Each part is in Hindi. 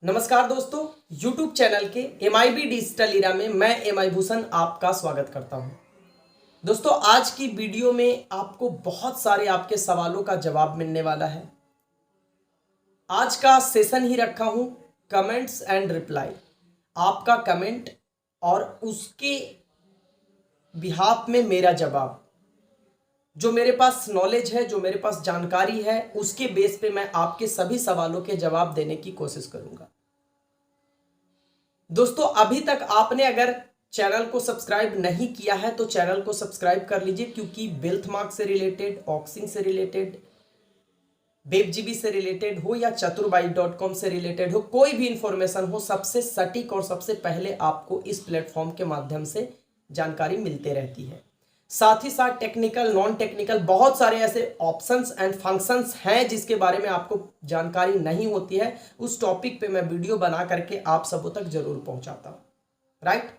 नमस्कार दोस्तों, YouTube चैनल के MIB डिजिटल इरा में मैं MI भूषण आपका स्वागत करता हूं। दोस्तों, आज की वीडियो में आपको बहुत सारे आपके सवालों का जवाब मिलने वाला है। आज का सेशन ही रखा हूं कमेंट्स एंड रिप्लाई। आपका कमेंट और उसके बिहाफ में मेरा जवाब, जो मेरे पास नॉलेज है, जो मेरे पास जानकारी है, उसके बेस पे मैं आपके सभी सवालों के जवाब देने की कोशिश करूंगा। दोस्तों, अभी तक आपने अगर चैनल को सब्सक्राइब नहीं किया है तो चैनल को सब्सक्राइब कर लीजिए, क्योंकि वेल्थ मार्क से रिलेटेड, ऑक्सिंग से रिलेटेड, वेबजीबी से रिलेटेड हो या चतुरबाई.com से रिलेटेड हो, कोई भी इंफॉर्मेशन हो, सबसे सटीक और सबसे पहले आपको इस प्लेटफॉर्म के माध्यम से जानकारी मिलते रहती है। साथ ही साथ टेक्निकल, नॉन टेक्निकल बहुत सारे ऐसे ऑप्शंस एंड फंक्शंस हैं जिसके बारे में आपको जानकारी नहीं होती है। उस टॉपिक पे मैं वीडियो बना करके आप सबों तक जरूर पहुंचाता हूं, राइट।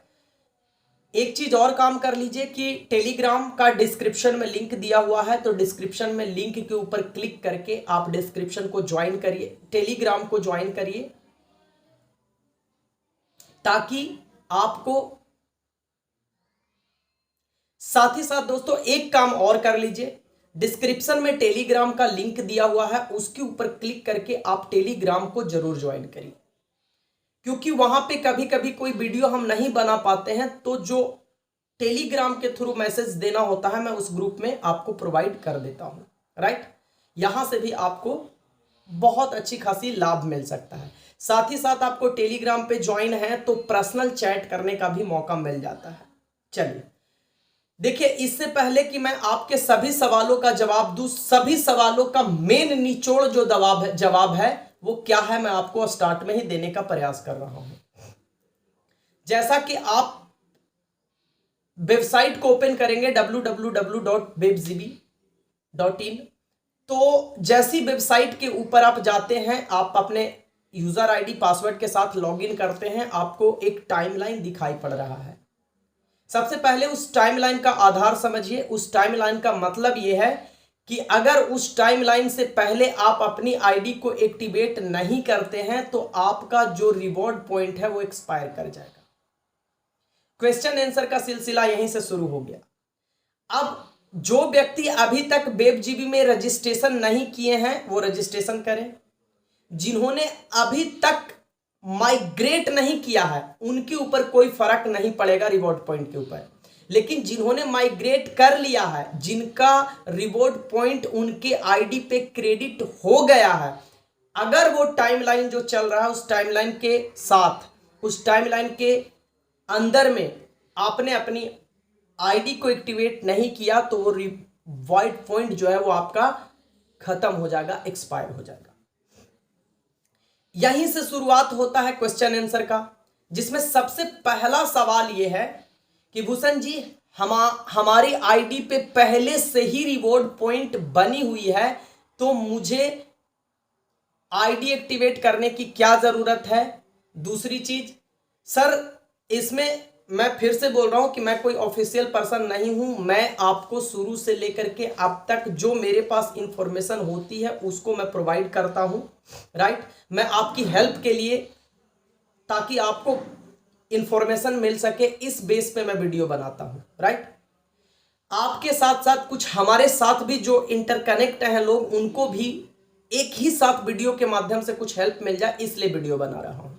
एक चीज और काम कर लीजिए कि टेलीग्राम का डिस्क्रिप्शन में लिंक दिया हुआ है, तो डिस्क्रिप्शन में लिंक के ऊपर क्लिक करके आप डिस्क्रिप्शन को ज्वाइन करिए, टेलीग्राम को ज्वाइन करिए, ताकि आपको साथ ही साथ दोस्तों एक काम और कर लीजिए, डिस्क्रिप्शन में टेलीग्राम का लिंक दिया हुआ है, उसके ऊपर क्लिक करके आप टेलीग्राम को जरूर ज्वाइन करिए, क्योंकि वहां पे कभी कभी कोई वीडियो हम नहीं बना पाते हैं, तो जो टेलीग्राम के थ्रू मैसेज देना होता है मैं उस ग्रुप में आपको प्रोवाइड कर देता हूं, राइट। यहां से भी आपको बहुत अच्छी खासी लाभ मिल सकता है। साथ ही साथ आपको टेलीग्राम पे ज्वाइन है तो पर्सनल चैट करने का भी मौका मिल जाता है। चलिए देखिए, इससे पहले कि मैं आपके सभी सवालों का जवाब दूं, सभी सवालों का मेन निचोड़ जो जवाब है वो क्या है, मैं आपको स्टार्ट में ही देने का प्रयास कर रहा हूं। जैसा कि आप वेबसाइट को ओपन करेंगे www.webgb.in, तो जैसी वेबसाइट के ऊपर आप जाते हैं, आप अपने यूजर आईडी पासवर्ड के साथ लॉगिन करते हैं, आपको एक टाइमलाइन दिखाई पड़ रहा है। सबसे पहले उस टाइमलाइन का आधार समझिए। उस टाइमलाइन का मतलब यह है कि अगर उस टाइमलाइन से पहले आप अपनी आईडी को एक्टिवेट नहीं करते हैं तो आपका जो रिवॉर्ड पॉइंट है वो एक्सपायर कर जाएगा। क्वेश्चन आंसर का सिलसिला यहीं से शुरू हो गया। अब जो व्यक्ति अभी तक वेबजीबी में रजिस्ट्रेशन नहीं किए हैं वो रजिस्ट्रेशन करें। जिन्होंने अभी तक माइग्रेट नहीं किया है उनके ऊपर कोई फर्क नहीं पड़ेगा रिवॉर्ड पॉइंट के ऊपर, लेकिन जिन्होंने माइग्रेट कर लिया है, जिनका रिवॉर्ड पॉइंट उनके आईडी पे क्रेडिट हो गया है, अगर वो टाइमलाइन जो चल रहा है उस टाइमलाइन के साथ, उस टाइमलाइन के अंदर में आपने अपनी आईडी को एक्टिवेट नहीं किया तो वो रिवॉर्ड पॉइंट जो है वो आपका खत्म हो जाएगा, एक्सपायर हो जाएगा। यहीं से शुरुआत होता है क्वेश्चन आंसर का, जिसमें सबसे पहला सवाल यह है कि भूषण जी हमारी आईडी पे पहले से ही रिवॉर्ड पॉइंट बनी हुई है, तो मुझे आईडी एक्टिवेट करने की क्या जरूरत है। दूसरी चीज, सर इसमें मैं फिर से बोल रहा हूं कि मैं कोई ऑफिशियल पर्सन नहीं हूं, मैं आपको शुरू से लेकर के अब तक जो मेरे पास इंफॉर्मेशन होती है उसको मैं प्रोवाइड करता हूं, राइट। मैं आपकी हेल्प के लिए, ताकि आपको इंफॉर्मेशन मिल सके, इस बेस पे मैं वीडियो बनाता हूं, राइट। आपके साथ साथ कुछ हमारे साथ भी जो इंटरकनेक्ट हैं लोग, उनको भी एक ही साथ वीडियो के माध्यम से कुछ हेल्प मिल जाए, इसलिए वीडियो बना रहा हूं।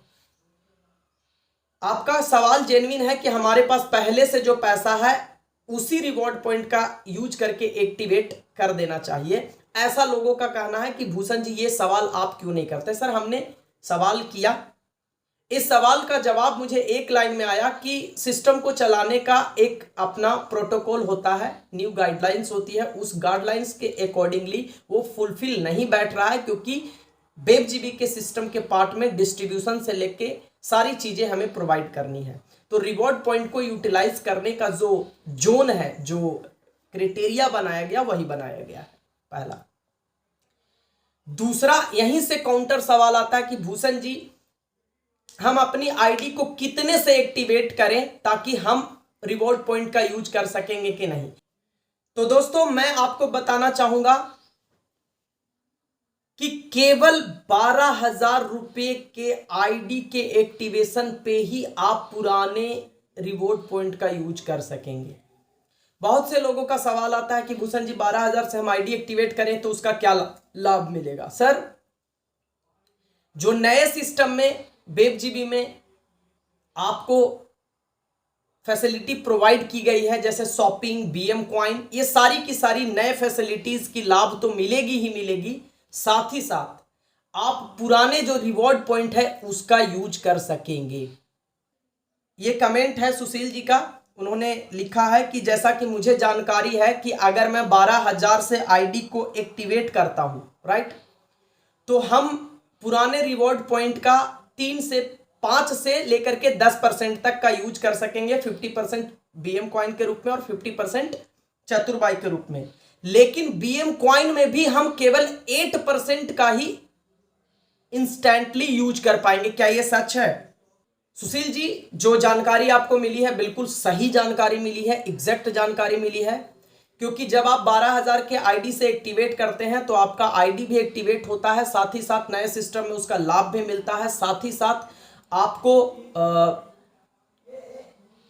आपका सवाल जेन्युइन है कि हमारे पास पहले से जो पैसा है उसी रिवॉर्ड पॉइंट का यूज करके एक्टिवेट कर देना चाहिए। ऐसा लोगों का कहना है कि भूषण जी ये सवाल आप क्यों नहीं करते। सर हमने सवाल किया, इस सवाल का जवाब मुझे एक लाइन में आया कि सिस्टम को चलाने का एक अपना प्रोटोकॉल होता है, न्यू गाइडलाइंस होती है, उस गाइडलाइंस के अकॉर्डिंगली वो फुलफिल नहीं बैठ रहा है, क्योंकि वेबजीबी के सिस्टम के पार्ट में डिस्ट्रीब्यूशन से लेके सारी चीजें हमें प्रोवाइड करनी है। तो रिवॉर्ड पॉइंट को यूटिलाइज करने का जो जोन है, जो क्राइटेरिया बनाया गया, वही बनाया गया है, पहला। दूसरा, यहीं से काउंटर सवाल आता है कि भूषण जी हम अपनी आईडी को कितने से एक्टिवेट करें ताकि हम रिवॉर्ड पॉइंट का यूज कर सकेंगे कि नहीं। तो दोस्तों मैं आपको बताना चाहूंगा कि केवल 12,000 रुपये के आईडी के एक्टिवेशन पे ही आप पुराने रिवॉर्ड पॉइंट का यूज कर सकेंगे। बहुत से लोगों का सवाल आता है कि भूषण जी 12,000 से हम आईडी एक्टिवेट करें तो उसका क्या लाभ मिलेगा। सर, जो नए सिस्टम में वेब जीबी में आपको फैसिलिटी प्रोवाइड की गई है, जैसे शॉपिंग, बीएम कॉइन, ये सारी की सारी नए फैसिलिटीज की लाभ तो मिलेगी ही मिलेगी, साथ ही साथ आप पुराने जो रिवॉर्ड पॉइंट है उसका यूज कर सकेंगे। ये कमेंट है सुशील जी का, उन्होंने लिखा है कि जैसा कि मुझे जानकारी है कि अगर मैं 12,000 से आईडी को एक्टिवेट करता हूं, राइट, तो हम पुराने रिवॉर्ड पॉइंट का 5 से लेकर के 10% तक का यूज कर सकेंगे, 50% बीएम कॉइन के रूप में और 50% चतुर्बाई के रूप में। लेकिन बीएम कॉइन में भी हम केवल 8% का ही इंस्टेंटली यूज कर पाएंगे। क्या यह सच है? सुशील जी, जो जानकारी आपको मिली है बिल्कुल सही जानकारी मिली है, एग्जैक्ट जानकारी मिली है, क्योंकि जब आप 12,000 के आईडी से एक्टिवेट करते हैं तो आपका आईडी भी एक्टिवेट होता है, साथ ही साथ नए सिस्टम में उसका लाभ भी मिलता है, साथ ही साथ आपको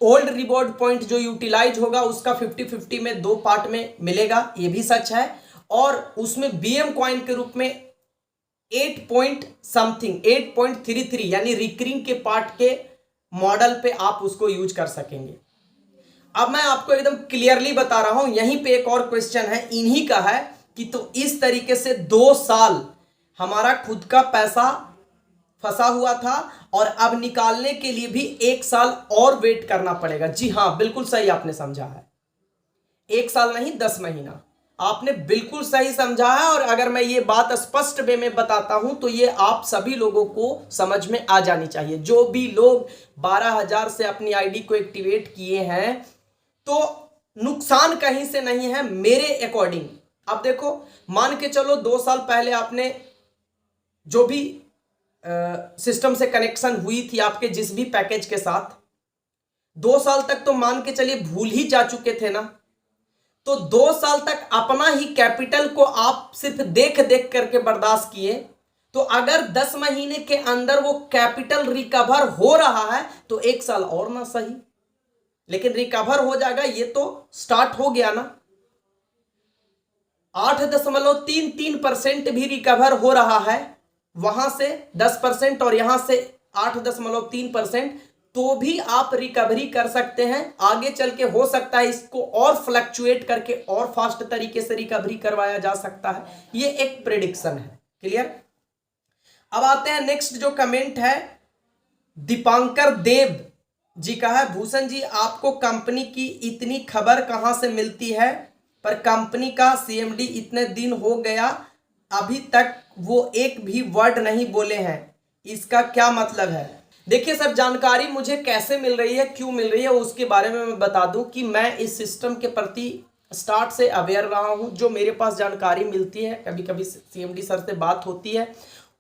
ओल्ड रिवॉर्ड पॉइंट जो यूटिलाइज होगा उसका 50-50 में 2 पार्ट में मिलेगा, ये भी सच है। और उसमें बीएम कॉइन के रूप में 8.33 यानी रिकरिंग के पार्ट के मॉडल पे आप उसको यूज कर सकेंगे। अब मैं आपको एकदम क्लियरली बता रहा हूं, यहीं पे एक और क्वेश्चन है, इन्हीं का है कि तो इस तरीके से 2 साल हमारा खुद का पैसा फंसा हुआ था और अब निकालने के लिए भी 1 साल और वेट करना पड़ेगा। जी हां, बिल्कुल सही आपने समझा है, 1 साल नहीं 10 महीना, आपने बिल्कुल सही समझा है। और अगर मैं ये बात स्पष्ट वे में बताता हूं तो ये आप सभी लोगों को समझ में आ जानी चाहिए। जो भी लोग 12,000 से अपनी आईडी को एक्टिवेट किए हैं तो नुकसान कहीं से नहीं है मेरे अकॉर्डिंग। अब देखो, मान के चलो 2 साल पहले आपने जो भी सिस्टम से कनेक्शन हुई थी आपके जिस भी पैकेज के साथ, 2 साल तक तो मान के चलिए भूल ही जा चुके थे ना, तो 2 साल तक अपना ही कैपिटल को आप सिर्फ देख देख करके बर्दाश्त किए, तो अगर 10 महीने के अंदर वो कैपिटल रिकवर हो रहा है तो 1 साल और ना सही, लेकिन रिकवर हो जाएगा, ये तो स्टार्ट हो गया ना। 8.33% भी रिकवर हो रहा है, वहां से 10% और यहां से 8.3%, तो भी आप रिकवरी कर सकते हैं। आगे चल के हो सकता है इसको और फ्लक्चुएट करके और फास्ट तरीके से रिकवरी करवाया जा सकता है, ये एक प्रेडिक्शन है। क्लियर? अब आते हैं नेक्स्ट जो कमेंट है, दीपांकर देव जी का है, भूषण जी आपको कंपनी की इतनी खबर कहां से मिलती है, पर कंपनी का सीएमडी इतने दिन हो गया अभी तक वो एक भी वर्ड नहीं बोले हैं, इसका क्या मतलब है? देखिए सर, जानकारी मुझे कैसे मिल रही है, क्यों मिल रही है, उसके बारे में मैं बता दूं कि मैं इस सिस्टम के प्रति स्टार्ट से अवेयर रहा हूं। जो मेरे पास जानकारी मिलती है, कभी कभी सीएमडी सर से बात होती है,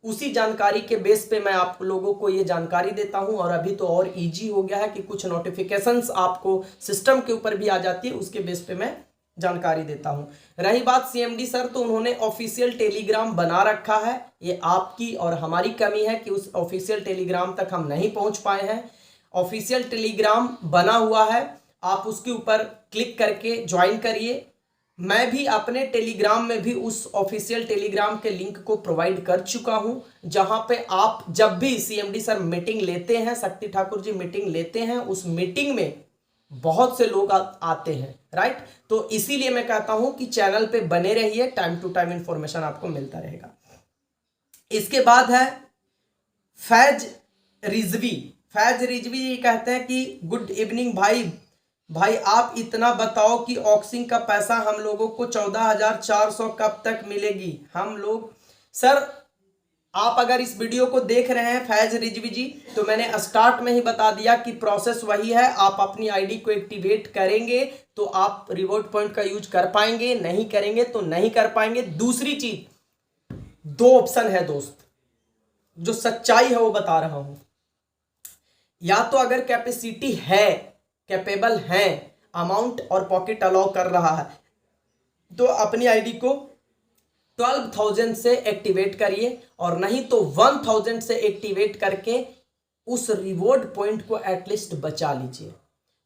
उसी जानकारी के बेस पे मैं आप लोगों को ये जानकारी देता हूं। और अभी तो और इजी हो गया है कि कुछ नोटिफिकेशंस आपको सिस्टम के ऊपर भी आ जाती है, उसके बेस पे मैं जानकारी देता हूं। रही बात सीएमडी सर, तो उन्होंने ऑफिशियल टेलीग्राम बना रखा है, ये आपकी और हमारी कमी है कि उस ऑफिशियल टेलीग्राम तक हम नहीं पहुंच पाए हैं। ऑफिशियल टेलीग्राम बना हुआ है, आप उसके ऊपर क्लिक करके ज्वाइन करिए। मैं भी अपने टेलीग्राम में भी उस ऑफिशियल टेलीग्राम के लिंक को प्रोवाइड कर चुका हूं, जहां पे आप जब भी सीएमडी सर मीटिंग लेते हैं, शक्ति ठाकुर जी मीटिंग लेते हैं, उस मीटिंग में बहुत से लोग आते हैं, राइट। तो इसीलिए मैं कहता हूं कि चैनल पे बने रहिए, टाइम टू टाइम इंफॉर्मेशन आपको मिलता रहेगा। इसके बाद है फैज रिजवी कहते हैं कि गुड इवनिंग भाई आप इतना बताओ कि ऑक्सिंग का पैसा हम लोगों को 14,400 कब तक मिलेगी हम लोग। सर, आप अगर इस वीडियो को देख रहे हैं फैज रिजवी जी, तो मैंने स्टार्ट में ही बता दिया कि प्रोसेस वही है। आप अपनी आईडी को एक्टिवेट करेंगे तो आप रिवॉर्ड पॉइंट का यूज कर पाएंगे, नहीं करेंगे तो नहीं कर पाएंगे। दूसरी चीज, 2 ऑप्शन है दोस्त, जो सच्चाई है वो बता रहा हूं। या तो अगर कैपेसिटी है, कैपेबल है, अमाउंट और पॉकेट अलाउ कर रहा है, तो अपनी आईडी को 12,000 से एक्टिवेट करिए, और नहीं तो 1,000 से एक्टिवेट करके उस रिवॉर्ड पॉइंट को एटलीस्ट बचा लीजिए।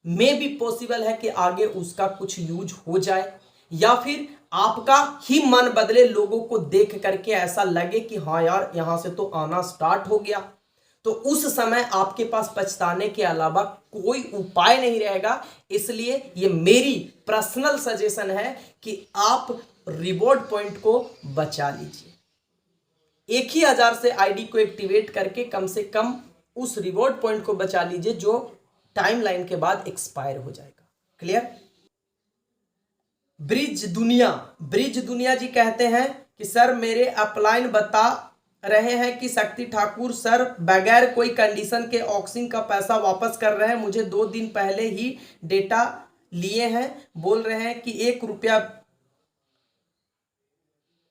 मे भी पॉसिबल है कि आगे उसका कुछ यूज हो जाए, या फिर आपका ही मन बदले, लोगों को देख करके ऐसा लगे कि हाँ यार यहां से तो आना स्टार्ट हो गया, तो उस समय आपके पास पछताने के अलावा कोई उपाय नहीं रहेगा। इसलिए ये मेरी पर्सनल सजेशन है कि आप रिवॉर्ड पॉइंट को बचा लीजिए। 1,000 से आईडी को एक्टिवेट करके कम से कम उस रिवॉर्ड पॉइंट को बचा लीजिए जो टाइमलाइन के बाद एक्सपायर हो जाएगा। क्लियर? ब्रिज दुनिया जी कहते हैं कि सर मेरे अपलाइन बता रहे हैं कि शक्ति ठाकुर सर बगैर कोई कंडीशन के ऑक्सिंग का पैसा वापस कर रहे हैं। मुझे 2 दिन पहले ही डेटा लिए हैं, बोल रहे हैं कि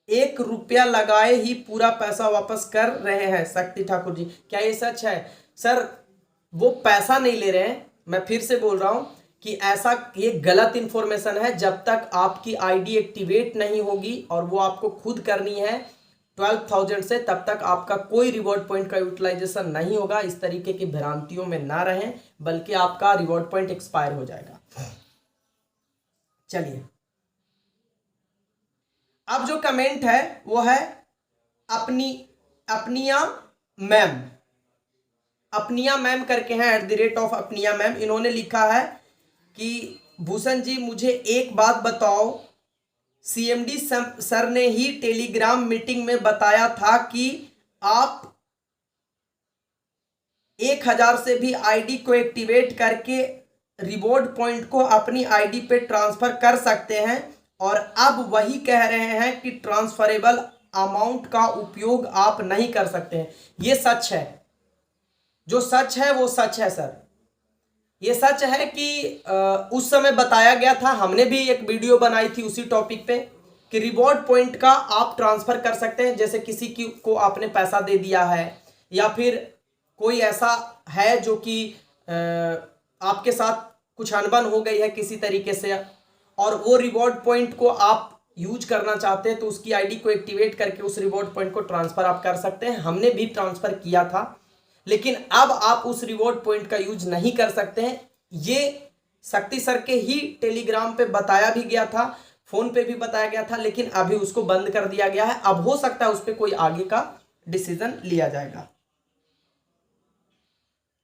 1 रुपया लगाए ही पूरा पैसा वापस कर रहे हैं। शक्ति ठाकुर जी, क्या ये सच है? सर वो पैसा नहीं ले रहे हैं, मैं फिर से बोल रहा हूं कि ऐसा, ये गलत इंफॉर्मेशन है। जब तक आपकी आईडी एक्टिवेट नहीं होगी, और वो आपको खुद करनी है 12,000 से, तब तक आपका कोई रिवॉर्ड पॉइंट का यूटिलाइजेशन नहीं होगा। इस तरीके की भ्रांतियों में ना रहें, बल्कि आपका रिवॉर्ड पॉइंट एक्सपायर हो जाएगा। चलिए, अब जो कमेंट है वो है अपनिया मैम करके हैं, @ अपनिया मैम। इन्होंने लिखा है कि भूषण जी मुझे एक बात बताओ, सीएमडी सर ने ही टेलीग्राम मीटिंग में बताया था कि आप 1,000 से भी आईडी को एक्टिवेट करके रिवॉर्ड पॉइंट को अपनी आईडी पे ट्रांसफर कर सकते हैं, और अब वही कह रहे हैं कि ट्रांसफरेबल अमाउंट का उपयोग आप नहीं कर सकते हैं। ये सच है, जो सच है वो सच है सर। ये सच है कि उस समय बताया गया था, हमने भी एक वीडियो बनाई थी उसी टॉपिक पे, कि रिवॉर्ड पॉइंट का आप ट्रांसफर कर सकते हैं। जैसे किसी को आपने पैसा दे दिया है, या फिर कोई ऐसा है जो कि आपके साथ कुछ अनबन हो गई है किसी तरीके से, और वो रिवॉर्ड पॉइंट को आप यूज करना चाहते हैं, तो उसकी आईडी को एक्टिवेट करके उस रिवॉर्ड पॉइंट को ट्रांसफर आप कर सकते हैं। हमने भी ट्रांसफर किया था, लेकिन अब आप उस रिवॉर्ड पॉइंट का यूज नहीं कर सकते हैं। ये शक्ति सर के ही टेलीग्राम पे बताया भी गया था, फोन पे भी बताया गया था, लेकिन अभी उसको बंद कर दिया गया है। अब हो सकता है उस पर कोई आगे का डिसीजन लिया जाएगा।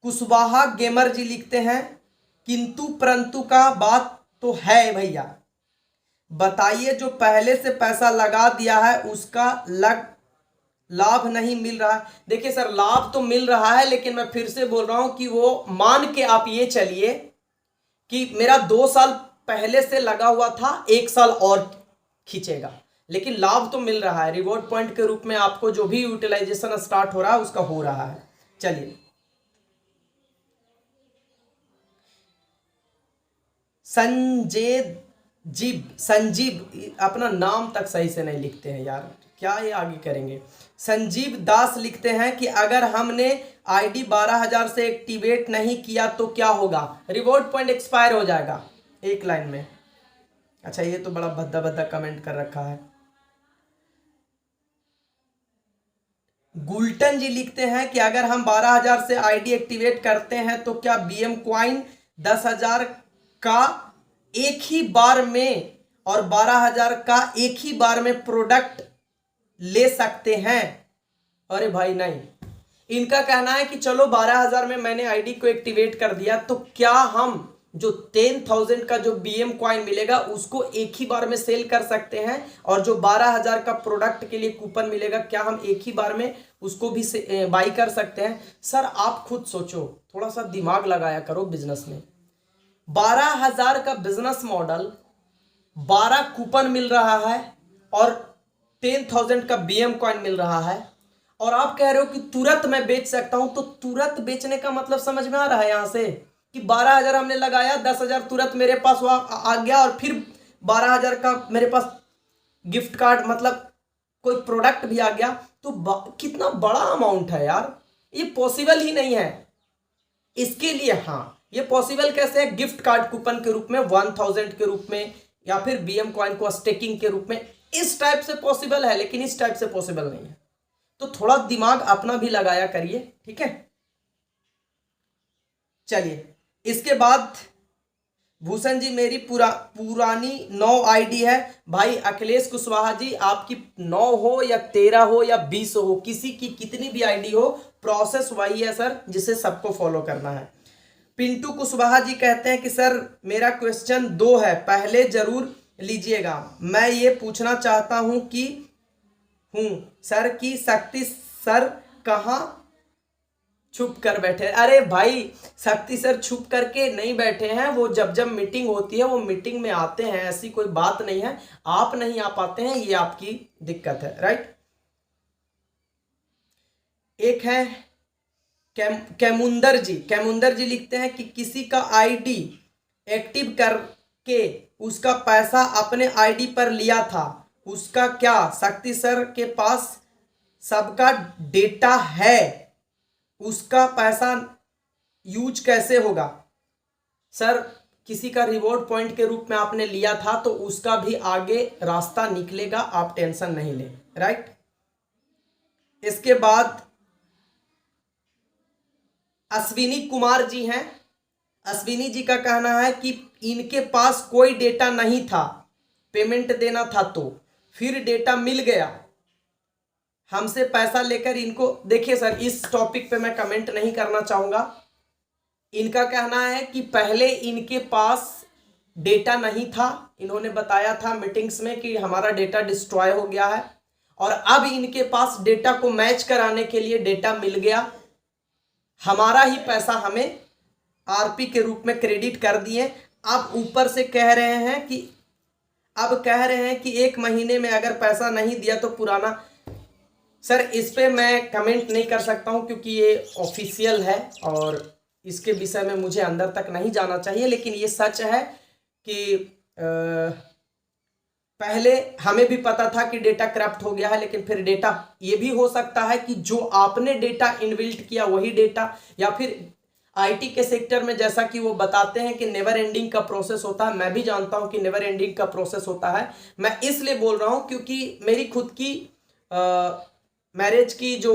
कुशवाहा गेमर जी लिखते हैं, किंतु परंतु का बात तो है भैया, बताइए जो पहले से पैसा लगा दिया है उसका लाभ नहीं मिल रहा। देखिए सर, लाभ तो मिल रहा है, लेकिन मैं फिर से बोल रहा हूं कि वो मान के आप ये चलिए कि मेरा 2 साल पहले से लगा हुआ था, 1 साल और खींचेगा, लेकिन लाभ तो मिल रहा है। रिवॉर्ड पॉइंट के रूप में आपको जो भी यूटिलाइजेशन स्टार्ट हो रहा है उसका हो रहा है। चलिए, संजीव अपना नाम तक सही से नहीं लिखते हैं यार, क्या ये आगे करेंगे। संजीव दास लिखते हैं कि अगर हमने आईडी 12,000 से एक्टिवेट नहीं किया तो क्या होगा? रिवॉर्ड पॉइंट एक्सपायर हो जाएगा, एक लाइन में। अच्छा, ये तो बड़ा भद्दा भद्दा कमेंट कर रखा है। गुल्टन जी लिखते हैं कि अगर हम 12,000 से आईडी एक्टिवेट करते हैं तो क्या बीएम क्वाइन 10,000 का एक ही बार में और 12,000 का एक ही बार में प्रोडक्ट ले सकते हैं? अरे भाई नहीं, इनका कहना है कि चलो 12,000 में मैंने आईडी को एक्टिवेट कर दिया, तो क्या हम जो 10,000 का जो बीएम क्वाइन मिलेगा उसको एक ही बार में सेल कर सकते हैं, और जो 12,000 का प्रोडक्ट के लिए कूपन मिलेगा क्या हम एक ही बार में उसको भी बाई कर सकते हैं? सर आप खुद सोचो, थोड़ा सा दिमाग लगाया करो बिजनेस में। 12,000 का बिजनेस मॉडल, 12 कूपन मिल रहा है और 10,000 का बीएम कॉइन मिल रहा है, और आप कह रहे हो कि तुरंत मैं बेच सकता हूं। तो तुरंत बेचने का मतलब समझ में आ रहा है यहां से कि 12,000 हमने लगाया, 10,000 तुरंत मेरे पास आ गया, और फिर 12,000 का मेरे पास गिफ्ट कार्ड, मतलब कोई प्रोडक्ट भी आ गया। तो कितना बड़ा अमाउंट है यार, ये पॉसिबल ही नहीं है। इसके लिए हाँ, ये पॉसिबल कैसे है? गिफ्ट कार्ड कूपन के रूप में, 1,000 के रूप में, या फिर बीएम कॉइन को स्टेकिंग के रूप में इस टाइप से पॉसिबल है लेकिन इस टाइप से पॉसिबल नहीं है। तो थोड़ा दिमाग अपना भी लगाया करिए, ठीक है। चलिए, इसके बाद भूषण जी मेरी पुरानी 9 आईडी है। भाई अखिलेश कुशवाहा जी, आपकी 9 हो या 13 हो या 20 हो, किसी की कितनी भी आईडी हो, प्रोसेस वही है सर जिसे सबको फॉलो करना है। पिंटू कुशवाहा जी कहते हैं कि सर मेरा क्वेश्चन 2 है, पहले जरूर लीजिएगा। मैं ये पूछना चाहता हूं सर कि शक्ति सर कहाँ छुप कर बैठे। अरे भाई, शक्ति सर छुप करके नहीं बैठे हैं, वो जब जब मीटिंग होती है वो मीटिंग में आते हैं, ऐसी कोई बात नहीं है। आप नहीं आ पाते हैं, ये आपकी दिक्कत है, राइट। एक है कैमुंदर जी लिखते हैं कि किसी का आईडी एक्टिव करके उसका पैसा अपने आईडी पर लिया था, उसका क्या शक्ति सर के पास सबका डेटा है, उसका पैसा यूज कैसे होगा? सर किसी का रिवॉर्ड पॉइंट के रूप में आपने लिया था तो उसका भी आगे रास्ता निकलेगा, आप टेंशन नहीं लें, राइट। इसके बाद अश्विनी कुमार जी हैं। अश्विनी जी का कहना है कि इनके पास कोई डेटा नहीं था, पेमेंट देना था तो फिर डेटा मिल गया, हमसे पैसा लेकर इनको। देखिए सर, इस टॉपिक पे मैं कमेंट नहीं करना चाहूंगा। इनका कहना है कि पहले इनके पास डेटा नहीं था, इन्होंने बताया था मीटिंग्स में कि हमारा डेटा डिस्ट्रॉय हो गया है, और अब इनके पास डेटा को मैच कराने के लिए डेटा मिल गया, हमारा ही पैसा हमें आरपी के रूप में क्रेडिट कर दिए। अब ऊपर से कह रहे हैं कि 1 महीने में अगर पैसा नहीं दिया तो पुराना। सर इस पे मैं कमेंट नहीं कर सकता हूं क्योंकि ये ऑफिशियल है और इसके विषय में मुझे अंदर तक नहीं जाना चाहिए, लेकिन ये सच है कि पहले हमें भी पता था कि डेटा करप्ट हो गया है, लेकिन फिर डेटा, ये भी हो सकता है कि जो आपने डेटा इनबिल्ट किया वही डेटा, या फिर आईटी के सेक्टर में जैसा कि वो बताते हैं कि नेवर एंडिंग का प्रोसेस होता है, मैं भी जानता हूं कि नेवर एंडिंग का प्रोसेस होता है। मैं इसलिए बोल रहा हूं क्योंकि मेरी खुद की मैरिज की जो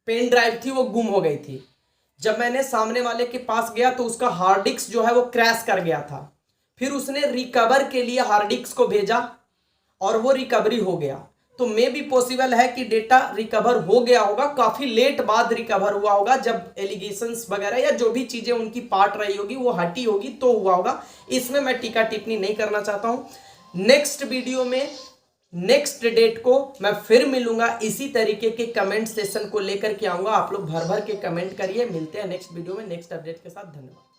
पेन ड्राइव थी वो गुम हो गई थी। जब मैंने सामने वाले के पास गया तो उसका हार्ड डिस्क जो है वो क्रैश कर गया था, फिर उसने रिकवर के लिए हार्ड डिस्क को भेजा और वो रिकवरी हो गया। तो मे भी पॉसिबल है कि डेटा रिकवर हो गया होगा, काफी लेट बाद रिकवर हुआ होगा, जब एलिगेशंस वगैरह या जो भी चीजें उनकी पार्ट रही होगी वो हटी होगी तो हुआ होगा। इसमें मैं टीका टिप्पणी नहीं करना चाहता हूं। नेक्स्ट वीडियो में नेक्स्ट डेट को मैं फिर मिलूंगा, इसी तरीके के कमेंट सेशन को लेकर के आऊंगा। आप लोग भर भर के कमेंट करिए। मिलते हैं नेक्स्ट वीडियो में नेक्स्ट अपडेट के साथ। धन्यवाद।